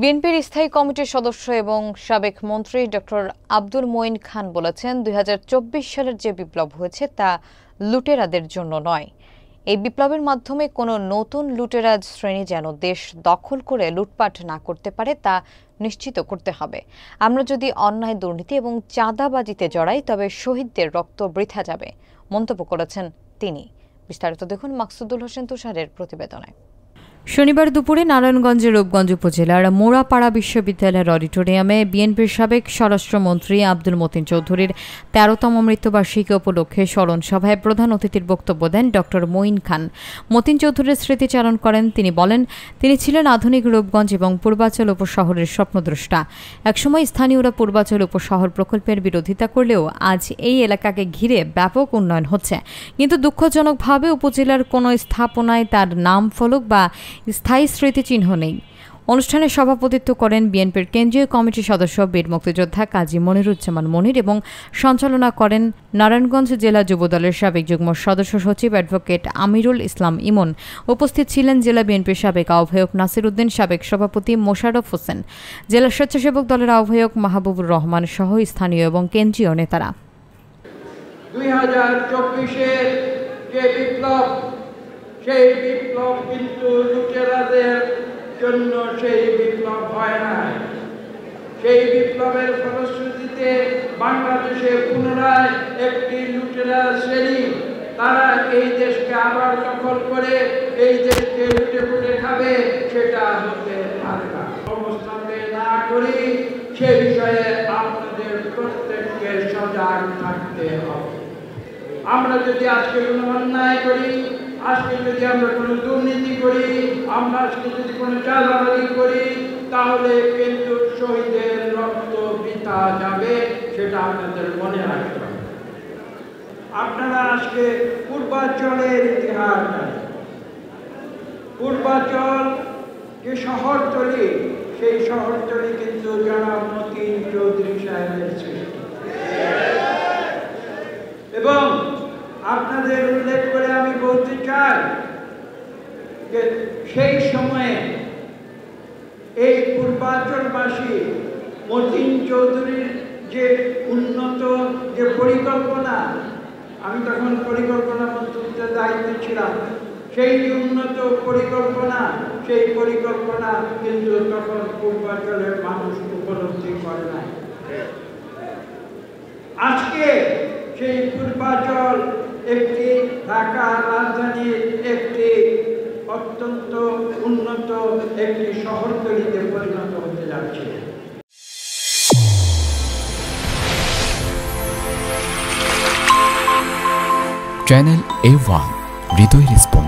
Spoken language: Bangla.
বিএনপির স্থায়ী কমিটির সদস্য এবং সাবেক মন্ত্রী ডক্টর আব্দুল মঈন খান বলেছেন, ২০২৪ সালের যে বিপ্লব হয়েছে তা লুটেরাদের জন্য নয়। এই বিপ্লবের মাধ্যমে কোনো নতুন লুটেরাজ শ্রেণী যেন দেশ দখল করে লুটপাট না করতে পারে তা নিশ্চিত করতে হবে। আমরা যদি অন্যায়, দুর্নীতি এবং চাঁদাবাজিতে জড়াই তবে শহীদদের রক্ত বৃথা যাবে, মন্তব্য করেছেন তিনি। বিস্তারিত দেখুন মাকসুদুল হোসেন তুষারের প্রতিবেদনে। শনিবার দুপুরে নারায়ণগঞ্জের রূপগঞ্জ উপজেলার মোড়াপাড়া বিশ্ববিদ্যালয়ের অডিটোরিয়ামে বিএনপির সাবেক স্বরাষ্ট্রমন্ত্রী আব্দুল মতিন চৌধুরীর ১৩তম মৃত্যুবার্ষিকী উপলক্ষে স্মরণ সভায় প্রধান অতিথির বক্তব্য দেন ডক্টর মঈন খান। মতিন চৌধুরীর স্মৃতিচারণ করেন। তিনি বলেন, তিনি ছিলেন আধুনিক রূপগঞ্জ এবং পূর্বাচল উপশহরের স্বপ্নদ্রষ্টা। একসময় স্থানীয়রা পূর্বাচল উপশহর প্রকল্পের বিরোধিতা করলেও আজ এই এলাকাকে ঘিরে ব্যাপক উন্নয়ন হচ্ছে। কিন্তু দুঃখজনকভাবে উপজেলার কোনো স্থাপনায় তার নাম ফলক বা স্থায়ী স্মৃতিচিহ্ন নেই। অনুষ্ঠানে সভাপতিত্ব করেন বিএনপির কেন্দ্রীয় কমিটির সদস্য বীর মুক্তিযোদ্ধা কাজী মনিরুজ্জামান মনির এবং সঞ্চালনা করেন নারায়ণগঞ্জ জেলা যুবদলের সাবেক যুগ্ম সদস্য সচিব অ্যাডভোকেট আমিরুল ইসলাম ইমন। উপস্থিত ছিলেন জেলা বিএনপির সাবেক আহ্বায়ক নাসির উদ্দিন, সাবেক সভাপতি মোশাররফ হোসেন, জেলা স্বেচ্ছাসেবক দলের আহ্বায়ক মাহবুবুর রহমান সহ স্থানীয় এবং কেন্দ্রীয় নেতারা। 2024-এর যে বিপ্লব, সেই বিপ্লব কিন্তু লুটেরাদের জন্য সেই বিপ্লব হয় না। সেই বিপ্লবের ফলশ্রুতিতে বাংলাদেশে পুনরায় একটি লুটেরা শ্রেণী তারা এই দেশকে আবার দখল করে এই দেশকে লুটে পুটে খাবে, সেটা হতে পারে না। অবস্থাতে না করি সে বিষয়ে আপনাদের প্রত্যেককে সজাগ থাকতে হবে। আমরা যদি আজকে কোনো অন্যায় করি, আজকে যদি আমরা কোনো দুর্নীতি করি, আমরা আজকে যদি কোনো চাঁদাবাজি করি, তাহলে কিন্তু শহীদের রক্ত বৃথা যাবে, সেটা আপনাদের মনে রাখতে হবে। আপনারা আজকে পূর্বাঞ্চলের ইতিহাস জানেন। পূর্বাঞ্চল যে শহরতলি, সেই শহরতলি কিন্তু জনাব মতিন চৌধুরী সাহেবের সৃষ্টি। এবং আপনাদের উল্লেখ করে আমি বলতে চাই যে সেই সময়ে এই পূর্বাঞ্চলবাসী মতিন চৌধুরীর যে উন্নত যে পরিকল্পনা, আমি তখন পরিকল্পনা মন্ত্রীর দায়িত্বে ছিলাম, সেই উন্নত পরিকল্পনা, সেই পরিকল্পনা কিন্তু তখন পূর্বাঞ্চলের মানুষ উপলব্ধি করে নাই। আজকে সেই পূর্বাঞ্চল একটি ঢাকা রাজধানীর একটি অত্যন্ত উন্নত একটি শহরতলিতে পরিণত হতে যাচ্ছে। চ্যানেল A1 হৃদয় রেসপন্স।